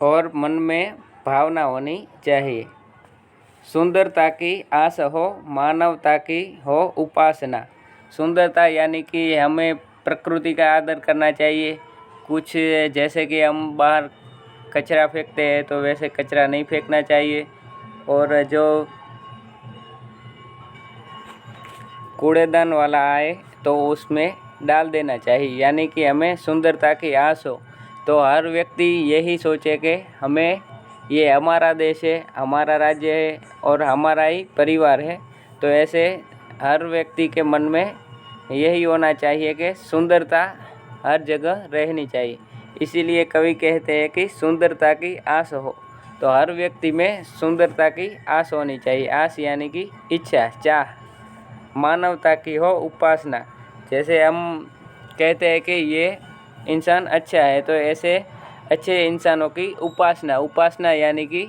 और मन में भावना होनी चाहिए। सुंदरता की आस हो, मानवता की हो उपासना। सुंदरता यानी कि हमें प्रकृति का आदर करना चाहिए। कुछ जैसे कि हम बाहर कचरा फेंकते हैं तो वैसे कचरा नहीं फेंकना चाहिए, और जो कूड़ेदान वाला आए तो उसमें डाल देना चाहिए। यानी कि हमें सुंदरता की आस हो तो हर व्यक्ति यही सोचे कि हमें, ये हमारा देश है, हमारा राज्य है और हमारा ही परिवार है। तो ऐसे हर व्यक्ति के मन में यही होना चाहिए कि सुंदरता हर जगह रहनी चाहिए। इसीलिए कवि कहते हैं कि सुंदरता की आस हो। तो हर व्यक्ति में सुंदरता की आस होनी चाहिए। आस यानी कि इच्छा, चाह। मानवता की हो उपासना। जैसे हम कहते हैं कि ये इंसान अच्छा है तो ऐसे अच्छे इंसानों की उपासना यानी कि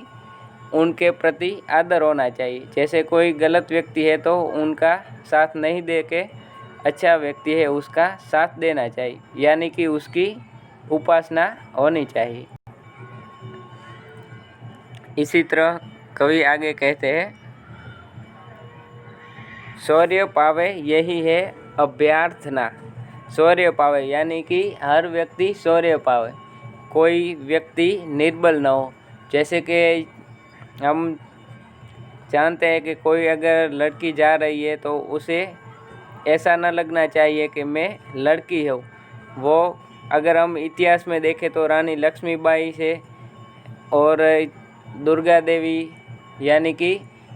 उनके प्रति आदर होना चाहिए। जैसे कोई गलत व्यक्ति है तो उनका साथ नहीं दे के अच्छा व्यक्ति है उसका साथ देना चाहिए, यानी कि उसकी उपासना होनी चाहिए। इसी तरह कवि आगे कहते हैं, शौर्य पावे यही है अभ्यर्थना। शौर्य पावे यानी कि हर व्यक्ति शौर्य पावे, कोई व्यक्ति निर्बल न हो। जैसे कि हम जानते हैं कि कोई अगर लड़की जा रही है तो उसे ऐसा न लगना चाहिए कि मैं लड़की हूँ। वो अगर हम इतिहास में देखें तो रानी लक्ष्मीबाई से और दुर्गा देवी यानी कि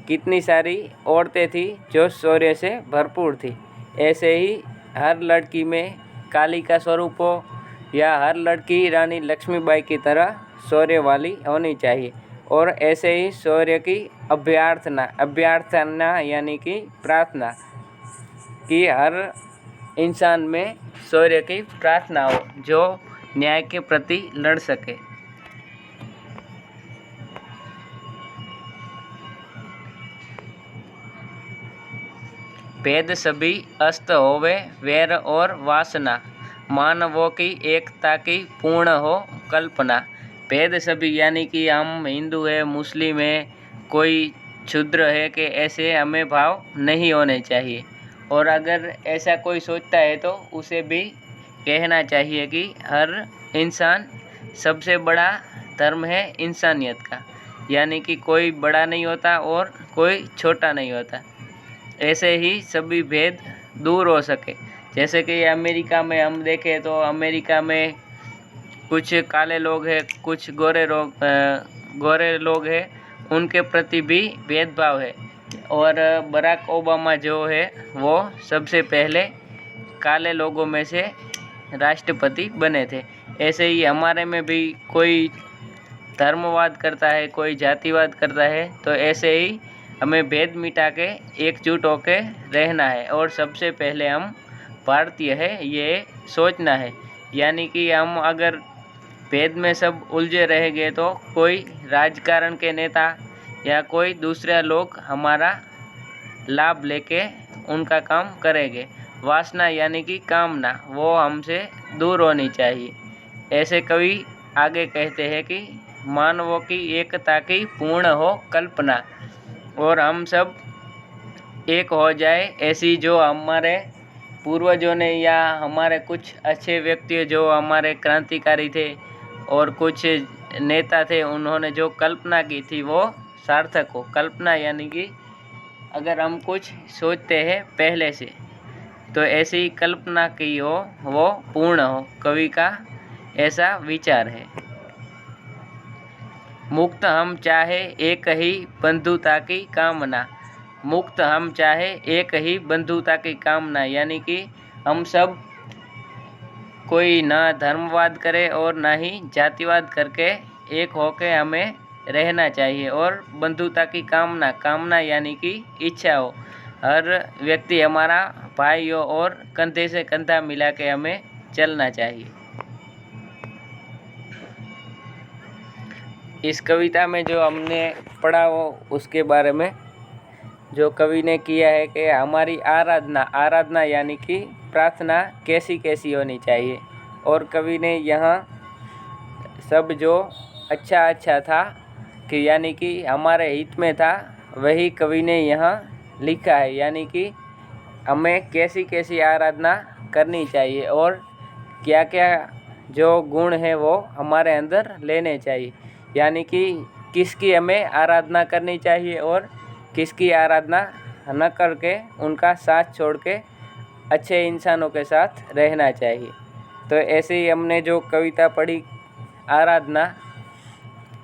कितनी सारी औरतें थी जो शौर्य से भरपूर थी। ऐसे ही हर लड़की में काली का स्वरूप हो या हर लड़की रानी लक्ष्मीबाई की तरह शौर्य वाली होनी चाहिए। और ऐसे ही शौर्य की अभ्यर्थना यानी कि प्रार्थना, कि हर इंसान में शौर्य की प्रार्थना हो जो न्याय के प्रति लड़ सके। भेद सभी अस्त होवे वैर और वासना, मानवों की एकता की पूर्ण हो कल्पना। भेद सभी यानी कि हम हिंदू है, मुस्लिम है, कोई क्षुद्र है, कि ऐसे हमें भाव नहीं होने चाहिए। और अगर ऐसा कोई सोचता है तो उसे भी कहना चाहिए कि हर इंसान, सबसे बड़ा धर्म है इंसानियत का, यानी कि कोई बड़ा नहीं होता और कोई छोटा नहीं होता। ऐसे ही सभी भेद दूर हो सके। जैसे कि अमेरिका में हम देखें तो अमेरिका में कुछ काले लोग हैं, कुछ गोरे लोग हैं, उनके प्रति भी भेदभाव है। और बराक ओबामा जो है वो सबसे पहले काले लोगों में से राष्ट्रपति बने थे। ऐसे ही हमारे में भी कोई धर्मवाद करता है, कोई जातिवाद करता है, तो ऐसे ही हमें भेद मिटा के एकजुट होके रहना है। और सबसे पहले हम भारतीय है ये सोचना है। यानी कि हम अगर भेद में सब उलझे रहेंगे तो कोई राजकारण के नेता या कोई दूसरे लोग हमारा लाभ लेके उनका काम करेंगे। वासना यानी कि कामना, वो हमसे दूर होनी चाहिए। ऐसे कवि आगे कहते हैं कि मानवों की एकता की पूर्ण हो कल्पना, और हम सब एक हो जाए, ऐसी जो हमारे पूर्वजों ने या हमारे कुछ अच्छे व्यक्ति जो हमारे क्रांतिकारी थे और कुछ नेता थे, उन्होंने जो कल्पना की थी वो सार्थक हो। कल्पना यानी कि अगर हम कुछ सोचते हैं पहले से तो ऐसी कल्पना की हो वो पूर्ण हो। कवि का ऐसा विचार है। मुक्त हम चाहे एक ही बंधुता की कामना। मुक्त हम चाहे एक ही बंधुता की कामना, यानी कि हम सब कोई ना धर्मवाद करे और ना ही जातिवाद करके एक होके हमें रहना चाहिए। और बंधुता की कामना यानी कि इच्छा हो, हर व्यक्ति हमारा भाई हो और कंधे से कंधा मिला के हमें चलना चाहिए। इस कविता में जो हमने पढ़ा वो उसके बारे में जो कवि ने किया है कि हमारी आराधना यानी कि प्रार्थना कैसी कैसी होनी चाहिए। और कवि ने यहाँ सब जो अच्छा अच्छा था कि यानी कि हमारे हित में था, वही कवि ने यहाँ लिखा है। यानी कि हमें कैसी कैसी आराधना करनी चाहिए और क्या क्या जो गुण है वो हमारे अंदर लेने चाहिए। यानी कि किसकी हमें आराधना करनी चाहिए और किसकी आराधना न करके उनका साथ छोड़ के अच्छे इंसानों के साथ रहना चाहिए। तो ऐसे ही हमने जो कविता पढ़ी आराधना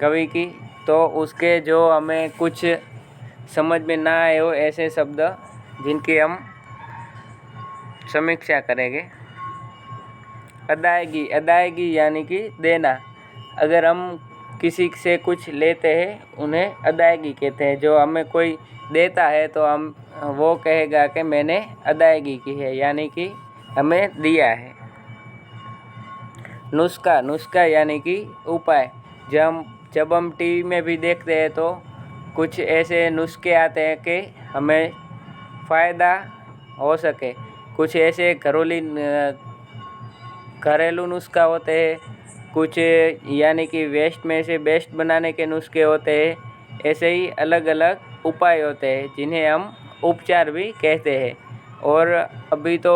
कवि की, तो उसके जो हमें कुछ समझ में ना आए हो ऐसे शब्द जिनकी हम समीक्षा करेंगे। अदायगी, अदायगी यानी कि देना। अगर हम किसी से कुछ लेते हैं उन्हें अदायगी कहते हैं। जो हमें कोई देता है तो हम वो कहेगा कि मैंने अदायगी की है, यानी कि हमें दिया है। नुस्खा, नुस्खा यानी कि उपाय। जब हम टीवी में भी देखते हैं तो कुछ ऐसे नुस्खे आते हैं कि हमें फ़ायदा हो सके। कुछ ऐसे घरेलू नुस्खा होते हैं, कुछ यानी कि वेस्ट में से बेस्ट बनाने के नुस्खे होते हैं। ऐसे ही अलग अलग उपाय होते हैं जिन्हें हम उपचार भी कहते हैं। और अभी तो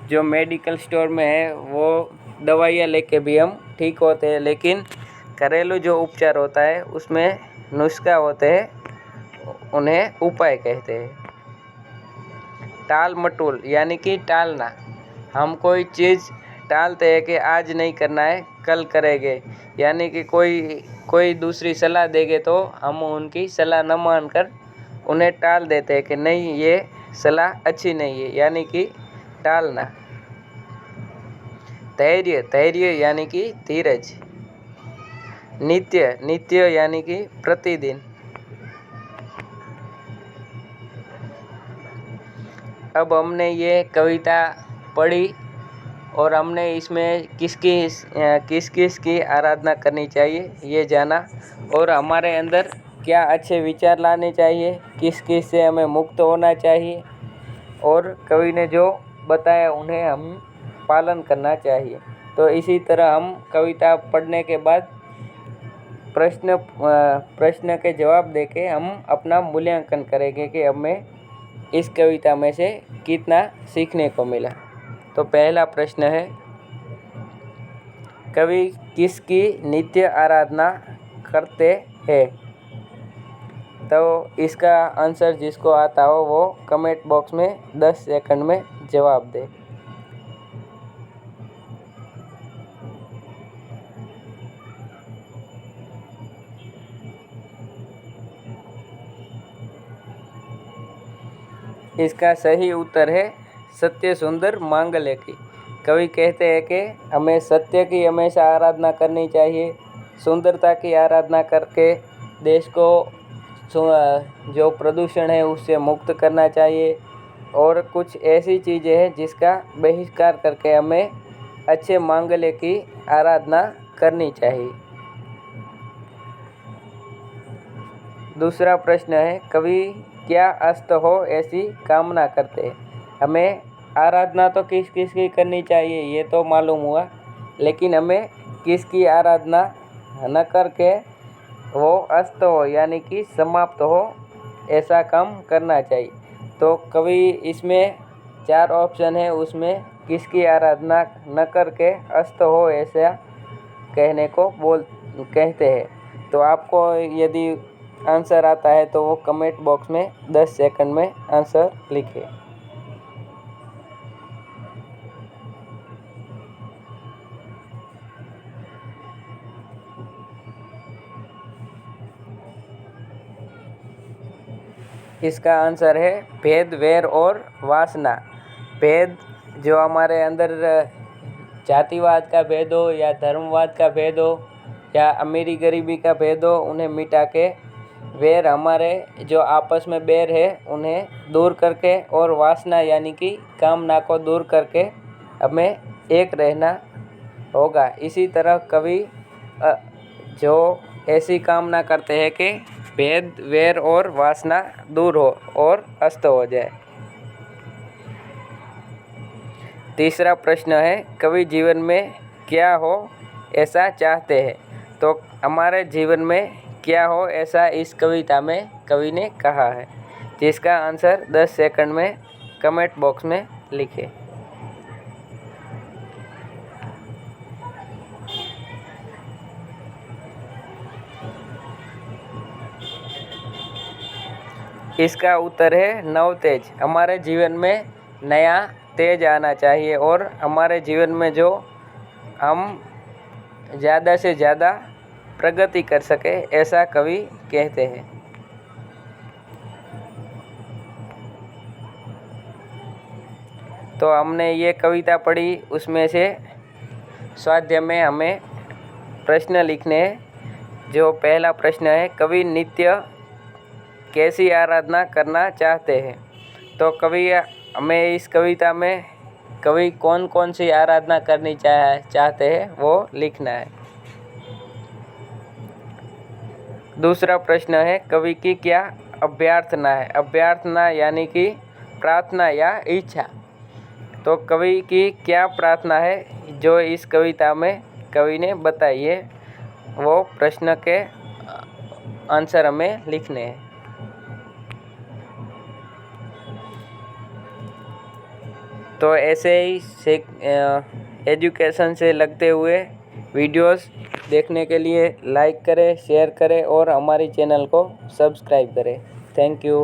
जो मेडिकल स्टोर में है वो दवाइयाँ लेके भी हम ठीक होते हैं, लेकिन घरेलू जो उपचार होता है उसमें नुस्खा होते हैं, उन्हें उपाय कहते हैं। टाल मटोल यानी कि टालना। हम कोई चीज़ टालते हैं कि आज नहीं करना है, कल करेंगे। यानी कि कोई दूसरी सलाह देंगे तो हम उनकी सलाह न मानकर उन्हें टाल देते हैं कि नहीं, ये सलाह अच्छी नहीं है, यानी कि टालना। धैर्य, धैर्य यानी कि धीरज। नित्य, नित्य यानी कि प्रतिदिन। अब हमने ये कविता पढ़ी और हमने इसमें किस किस की आराधना करनी चाहिए ये जाना, और हमारे अंदर क्या अच्छे विचार लाने चाहिए, किस किस से हमें मुक्त होना चाहिए, और कवि ने जो बताया उन्हें हम पालन करना चाहिए। तो इसी तरह हम कविता पढ़ने के बाद प्रश्न के जवाब देके हम अपना मूल्यांकन करेंगे कि हमें इस कविता में से कितना सीखने को मिला। तो पहला प्रश्न है, कवि किसकी नित्य आराधना करते हैं? तो इसका आंसर जिसको आता हो वो कमेंट बॉक्स में 10 सेकंड में जवाब दे। इसका सही उत्तर है सत्य सुंदर मांगल्य की। कवि कहते हैं कि हमें सत्य की हमेशा आराधना करनी चाहिए, सुंदरता की आराधना करके देश को जो प्रदूषण है उससे मुक्त करना चाहिए, और कुछ ऐसी चीज़ें हैं जिसका बहिष्कार करके हमें अच्छे मांगल्य की आराधना करनी चाहिए। दूसरा प्रश्न है, कवि क्या अस्त हो ऐसी कामना करते हैं? हमें आराधना तो किस किस की करनी चाहिए ये तो मालूम हुआ, लेकिन हमें किसकी आराधना न करके वो अस्त हो यानी कि समाप्त हो ऐसा काम करना चाहिए। तो कवि इसमें 4 ऑप्शन है, उसमें किसकी आराधना न करके अस्त हो ऐसा कहने को कहते हैं। तो आपको यदि आंसर आता है तो वो कमेंट बॉक्स में 10 सेकंड में आंसर लिखें। इसका आंसर है भेद, वैर और वासना। भेद जो हमारे अंदर जातिवाद का भेद हो या धर्मवाद का भेद हो या अमीरी गरीबी का भेद हो, उन्हें मिटा के वैर हमारे जो आपस में बैर है उन्हें दूर करके, और वासना यानी कि कामना को दूर करके हमें एक रहना होगा। इसी तरह कवि जो ऐसी कामना करते हैं कि भेद, वैर और वासना दूर हो और अस्त हो जाए। तीसरा प्रश्न है, कवि जीवन में क्या हो ऐसा चाहते हैं? तो हमारे जीवन में क्या हो ऐसा इस कविता में कवि ने कहा है, जिसका आंसर 10 सेकंड में कमेंट बॉक्स में लिखें। इसका उत्तर है नवतेज। हमारे जीवन में नया तेज आना चाहिए और हमारे जीवन में जो हम ज़्यादा से ज़्यादा प्रगति कर सके, ऐसा कवि कहते हैं। तो हमने ये कविता पढ़ी, उसमें से स्वाध्याय में हमें प्रश्न लिखने हैं। जो पहला प्रश्न है, कवि नित्य कैसी आराधना करना चाहते हैं। तो कवि हमें इस कविता में कवि कौन कौन सी आराधना करनी चाहते हैं वो लिखना है। दूसरा प्रश्न है, कवि की क्या अभ्यर्थना है। अभ्यर्थना यानी कि प्रार्थना या इच्छा। तो कवि की क्या प्रार्थना है जो इस कविता में कवि ने बताई है, वो प्रश्न के आंसर हमें लिखने हैं। तो ऐसे ही एजुकेशन से लगते हुए वीडियोस देखने के लिए लाइक करें, शेयर करें और हमारी चैनल को सब्सक्राइब करें। Thank you.